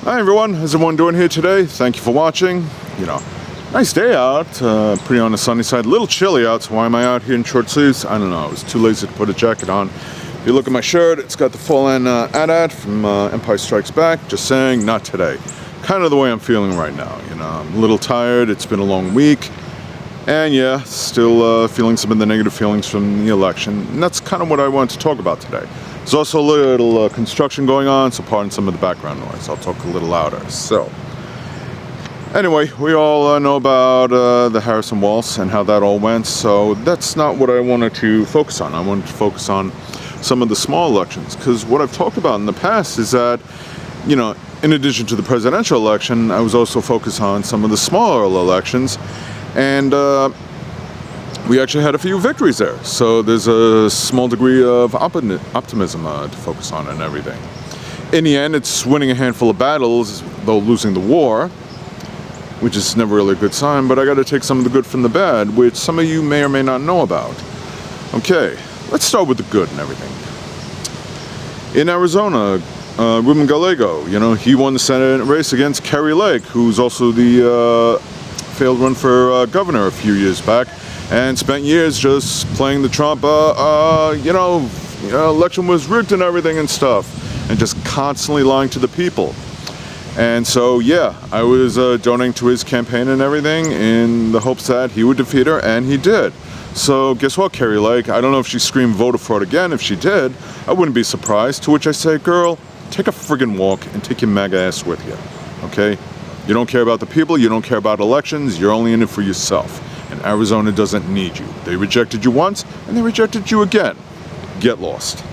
Hi everyone, how's everyone doing here today? Thank you for watching. Nice day out, pretty on the sunny side. A little chilly out, so why am I out here in short sleeves? I don't know, I was too lazy to put a jacket on. If you look at my shirt, it's got the full-on AT-AT from Empire Strikes Back. Just saying, not today. Kind of the way I'm feeling right now, I'm a little tired, it's been a long week. And yeah, still feeling some of the negative feelings from the election. And that's kind of what I wanted to talk about today. There's also a little construction going on, so pardon some of the background noise. I'll talk a little louder. So, anyway, we all know about the Harris-Walz and how that all went. So that's not what I wanted to focus on. I wanted to focus on some of the small elections. Because what I've talked about in the past is that, in addition to the presidential election, I was also focused on some of the smaller elections. And we actually had a few victories there. So there's a small degree of optimism to focus on and everything. In the end, it's winning a handful of battles, though losing the war, which is never really a good sign, but I got to take some of the good from the bad, which some of you may or may not know about. Okay, let's start with the good and everything. In Arizona, Ruben Gallego, he won the Senate race against Kari Lake, who's also the failed run for governor a few years back, and spent years just playing the Trump, election was rigged and everything and stuff, and just constantly lying to the people. And so, yeah, I was donating to his campaign and everything in the hopes that he would defeat her, and he did. So guess what, Kari Lake? I don't know if she screamed voter fraud again. If she did, I wouldn't be surprised. To which I say, girl, take a friggin' walk and take your MAGA ass with you, okay? You don't care about the people, you don't care about elections, you're only in it for yourself. And Arizona doesn't need you. They rejected you once, and they rejected you again. Get lost.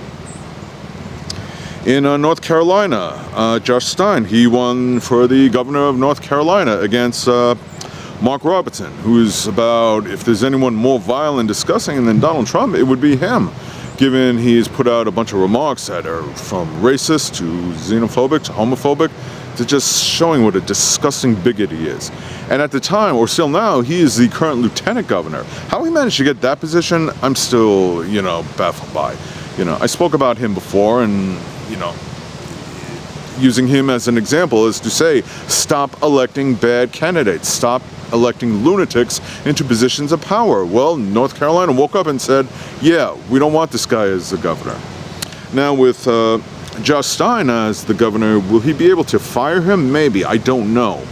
In North Carolina, Josh Stein, he won for the governor of North Carolina against Mark Robertson, who's about, if there's anyone more vile and disgusting than Donald Trump, it would be him, given he's put out a bunch of remarks that are from racist to xenophobic to homophobic, to just showing what a disgusting bigot he is. And at the time, or still now, he is the current lieutenant governor. How he managed to get that position, I'm still, baffled by. I spoke about him before, and, using him as an example is to say, stop electing bad candidates, stop electing lunatics into positions of power. Well, North Carolina woke up and said, yeah, we don't want this guy as the governor. Now with Josh Stein as the governor, will he be able to fire him? Maybe, I don't know.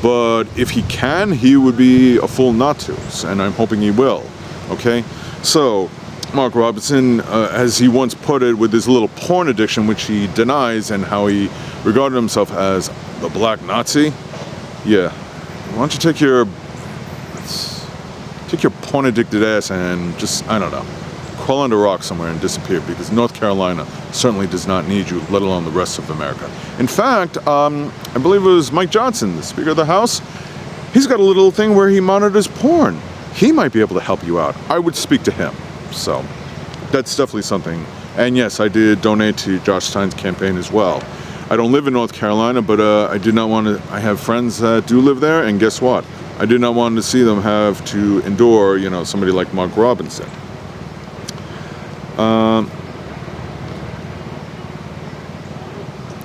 But if he can, he would be a fool not to, and I'm hoping he will, okay? So, Mark Robertson, as he once put it with his little porn addiction, which he denies, and how he regarded himself as the black Nazi, yeah, why don't you take your porn addicted ass and just, I don't know, crawl under a rock somewhere and disappear, because North Carolina certainly does not need you, let alone the rest of America. In fact, I believe it was Mike Johnson, the Speaker of the House, he's got a little thing where he monitors porn. He might be able to help you out. I would speak to him. So that's definitely something. And yes, I did donate to Josh Stein's campaign as well. I don't live in North Carolina, but I did not want to, I have friends that do live there, and guess what? I did not want to see them have to endure, somebody like Mark Robinson.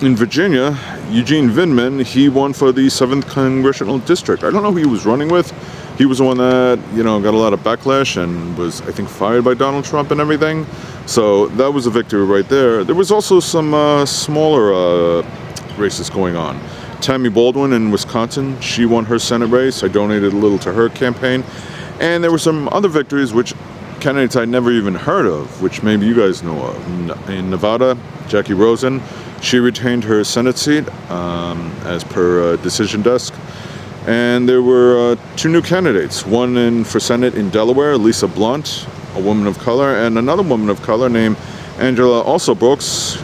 In Virginia, Eugene Vindman, he won for the 7th Congressional District. I don't know who he was running with. He was the one that, got a lot of backlash and was, I think, fired by Donald Trump and everything. So that was a victory right there. There was also some smaller races going on. Tammy Baldwin in Wisconsin, she won her Senate race. I donated a little to her campaign. And there were some other victories, which candidates I'd never even heard of, which maybe you guys know of. In Nevada, Jackie Rosen, she retained her Senate seat as per decision desk. And there were 2 new candidates, one for Senate in Delaware, Lisa Blunt, a woman of color, and another woman of color named Angela also Brooks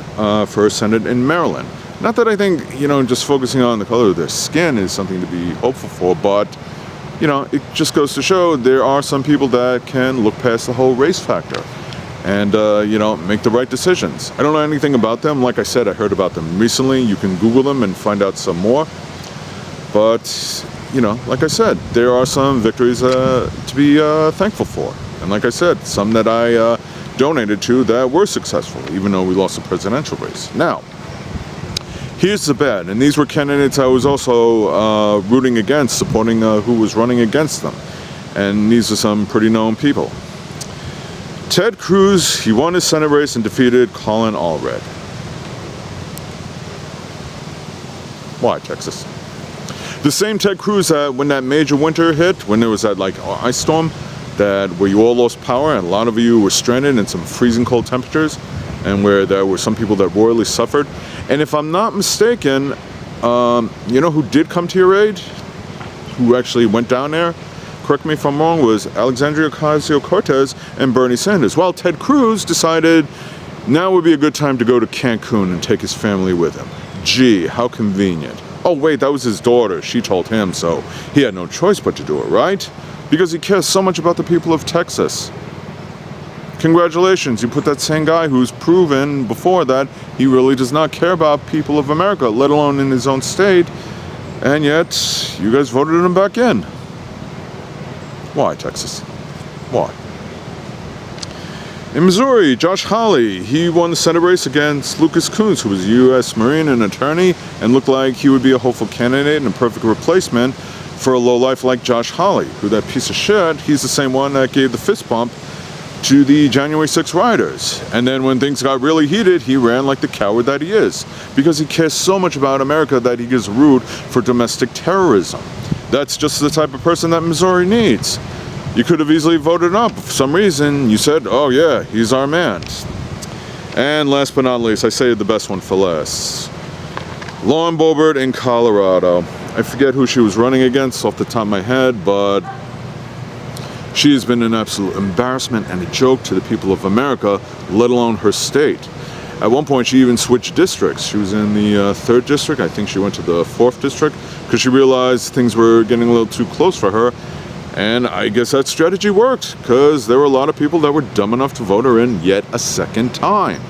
for Senate in Maryland. Not that I think, just focusing on the color of their skin is something to be hopeful for, but, it just goes to show there are some people that can look past the whole race factor and, make the right decisions. I don't know anything about them. Like I said, I heard about them recently. You can Google them and find out some more. But, like I said, there are some victories to be thankful for. And like I said, some that I donated to that were successful, even though we lost the presidential race. Now, Here's the bad, and these were candidates I was also rooting against, supporting who was running against them. And these are some pretty known people. Ted Cruz, he won his Senate race and defeated Colin Allred. Why, Texas? The same Ted Cruz that when that major winter hit, when there was that like ice storm, that where you all lost power and a lot of you were stranded in some freezing cold temperatures, and where there were some people that royally suffered. And if I'm not mistaken, you know who did come to your aid? Who actually went down there? Correct me if I'm wrong, was Alexandria Ocasio-Cortez and Bernie Sanders. Well, Ted Cruz decided now would be a good time to go to Cancun and take his family with him. Gee, how convenient. Oh wait, that was his daughter. She told him, so he had no choice but to do it, right? Because he cares so much about the people of Texas. Congratulations, you put that same guy who's proven before that he really does not care about people of America, let alone in his own state, and yet you guys voted him back in. Why, Texas? Why? In Missouri, Josh Hawley, he won the Senate race against Lucas Coons, who was a U.S. Marine and attorney, and looked like he would be a hopeful candidate and a perfect replacement for a lowlife like Josh Hawley, who that piece of shit, he's the same one that gave the fist bump to the January 6 rioters. And then when things got really heated, he ran like the coward that he is, because he cares so much about America that he gets rude for domestic terrorism. That's just the type of person that Missouri needs. You could have easily voted him up. For some reason, you said, oh yeah, he's our man. And last but not least, I saved the best one for last. Lauren Boebert in Colorado. I forget who she was running against off the top of my head, but she has been an absolute embarrassment and a joke to the people of America, let alone her state. At one point, she even switched districts. She was in the 3rd district. I think she went to the 4th district because she realized things were getting a little too close for her. And I guess that strategy worked, because there were a lot of people that were dumb enough to vote her in yet a second time.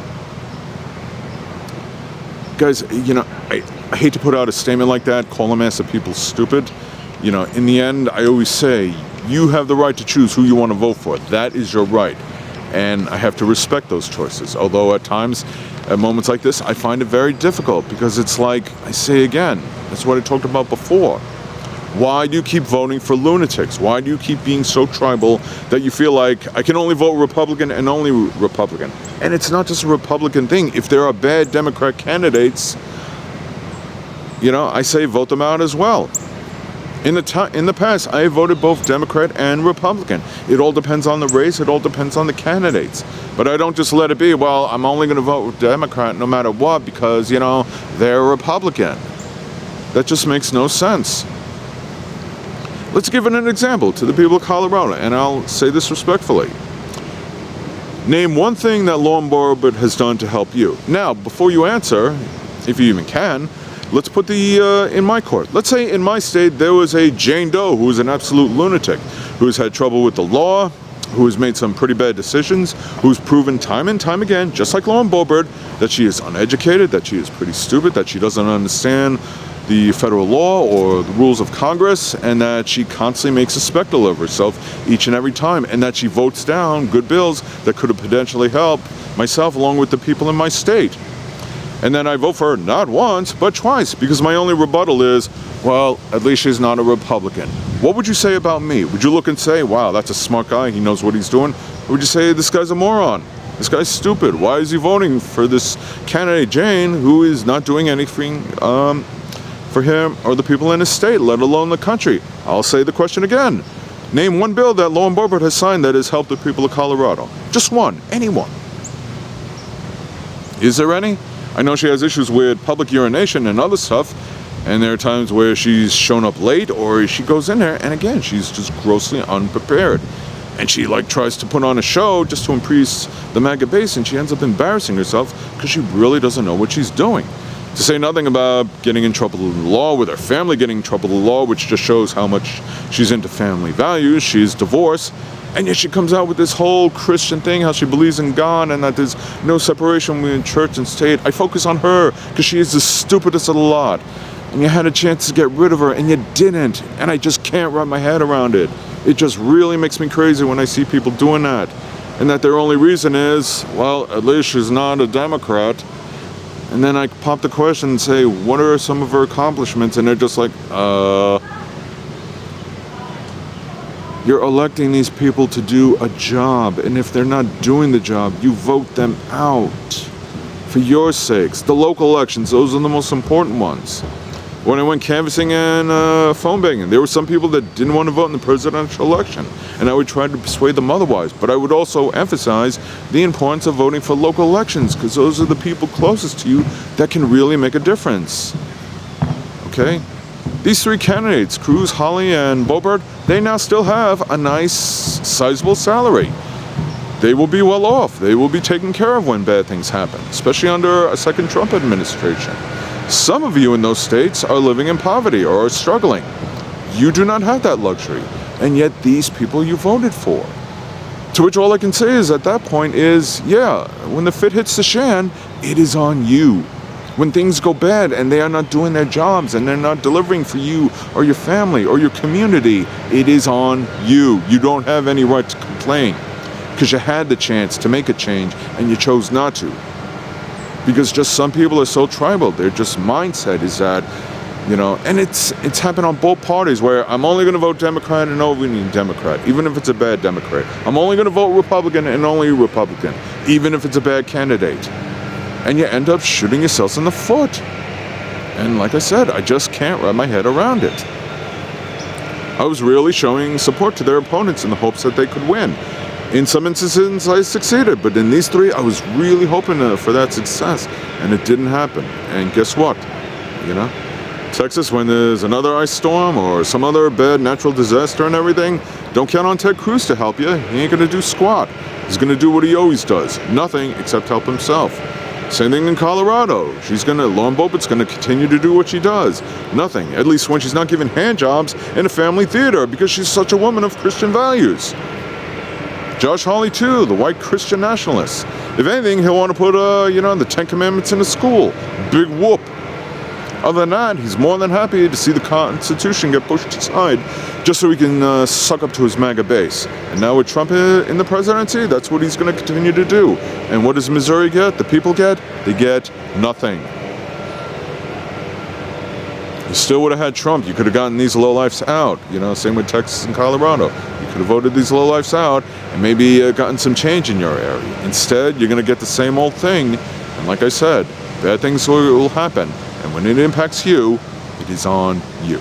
Guys, you know, I hate to put out a statement like that, call a mass of people stupid. You know, in the end, I always say, you have the right to choose who you want to vote for. That is your right. And I have to respect those choices. Although at times, at moments like this, I find it very difficult, because it's like, I say again, that's what I talked about before. Why do you keep voting for lunatics? Why do you keep being so tribal that you feel like I can only vote Republican and only Republican? And it's not just a Republican thing. If there are bad Democrat candidates, you know, I say vote them out as well. In the past, I voted both Democrat and Republican. It all depends on the race. It all depends on the candidates. But I don't just let it be, well, I'm only going to vote Democrat no matter what because, you know, they're Republican. That just makes no sense. Let's give it an example to the people of Colorado, and I'll say this respectfully. Name one thing that Lauren Boebert has done to help you. Now, before you answer, if you even can, let's put the in my court. Let's say in my state there was a Jane Doe who was an absolute lunatic, who's had trouble with the law, who has made some pretty bad decisions, who's proven time and time again, just like Lauren Boebert, that she is uneducated, that she is pretty stupid, that she doesn't understand the federal law or the rules of Congress, and that she constantly makes a spectacle of herself each and every time, and that she votes down good bills that could have potentially helped myself along with the people in my state. And then I vote for her not once, but twice, because my only rebuttal is, well, at least she's not a Republican. What would you say about me? Would you look and say, wow, that's a smart guy, he knows what he's doing? Or would you say, this guy's a moron? This guy's stupid. Why is he voting for this candidate, Jane, who is not doing anything for him or the people in his state, let alone the country? I'll say the question again. Name one bill that Lauren Boebert has signed that has helped the people of Colorado. Just one. Any one. Is there any? I know she has issues with public urination and other stuff, and there are times where she's shown up late or she goes in there and again, she's just grossly unprepared. And she tries to put on a show just to impress the MAGA base, and she ends up embarrassing herself because she really doesn't know what she's doing. To say nothing about getting in trouble with the law, with her family getting in trouble with the law, which just shows how much she's into family values. She's divorced, and yet she comes out with this whole Christian thing, how she believes in God and that there's no separation between church and state. I focus on her because she is the stupidest of the lot. And you had a chance to get rid of her, and you didn't. And I just can't wrap my head around it. It just really makes me crazy when I see people doing that. And that their only reason is, well, at least she's not a Democrat. And then I pop the question and say, what are some of her accomplishments? And they're just like, you're electing these people to do a job, and if they're not doing the job, you vote them out. For your sakes, the local elections, those are the most important ones. When I went canvassing and phone banging, there were some people that didn't want to vote in the presidential election, and I would try to persuade them otherwise. But I would also emphasize the importance of voting for local elections, because those are the people closest to you that can really make a difference. Okay? These three candidates, Cruz, Hawley, and Boebert, they now still have a nice, sizable salary. They will be well off. They will be taken care of when bad things happen, especially under a second Trump administration. Some of you in those states are living in poverty or are struggling. You do not have that luxury, and yet these people you voted for. To which all I can say is at that point is, yeah, when the fit hits the shan, it is on you. When things go bad and they are not doing their jobs and they're not delivering for you or your family or your community, it is on you. You don't have any right to complain because you had the chance to make a change and you chose not to. Because just some people are so tribal. Their just mindset is that, you know, and it's happened on both parties where I'm only going to vote Democrat and only Democrat, even if it's a bad Democrat. I'm only going to vote Republican and only Republican, even if it's a bad candidate. And you end up shooting yourselves in the foot. And like I said, I just can't wrap my head around it. I was really showing support to their opponents in the hopes that they could win. In some instances, I succeeded, but in these three, I was really hoping for that success, and it didn't happen. And guess what? You know, Texas, when there's another ice storm or some other bad natural disaster and everything, don't count on Ted Cruz to help you. He ain't gonna do squat. He's gonna do what he always does, nothing except help himself. Same thing in Colorado. Lauren Boebert's gonna continue to do what she does, nothing. At least when she's not giving hand jobs in a family theater because she's such a woman of Christian values. Josh Hawley too, the white Christian nationalist. If anything, he'll want to put, the 10 Commandments in a school. Big whoop. Other than that, he's more than happy to see the Constitution get pushed aside just so he can suck up to his MAGA base. And now with Trump in the presidency, that's what he's going to continue to do. And what does Missouri get? The people get? They get nothing. You still would have had Trump. You could have gotten these lowlifes out. Same with Texas and Colorado. You could have voted these lowlifes out and maybe gotten some change in your area. Instead, you're going to get the same old thing. And like I said, bad things will happen. And when it impacts you, it is on you.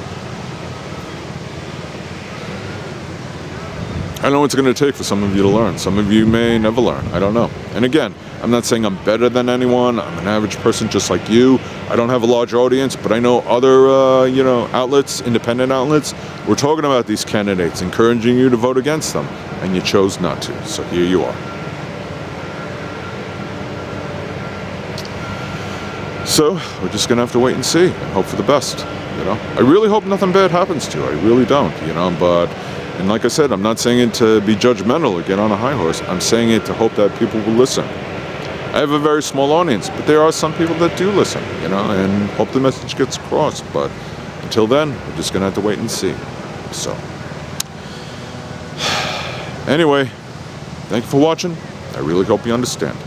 I know what it's going to take for some of you to learn. Some of you may never learn. I don't know. And again, I'm not saying I'm better than anyone. I'm an average person just like you. I don't have a large audience, but I know other, outlets, independent outlets, were talking about these candidates, encouraging you to vote against them, and you chose not to. So here you are. So we're just going to have to wait and see and hope for the best. I really hope nothing bad happens to you. I really don't, And like I said, I'm not saying it to be judgmental or get on a high horse. I'm saying it to hope that people will listen. I have a very small audience, but there are some people that do listen, and hope the message gets across. But until then, we're just going to have to wait and see. So, anyway, thank you for watching. I really hope you understand.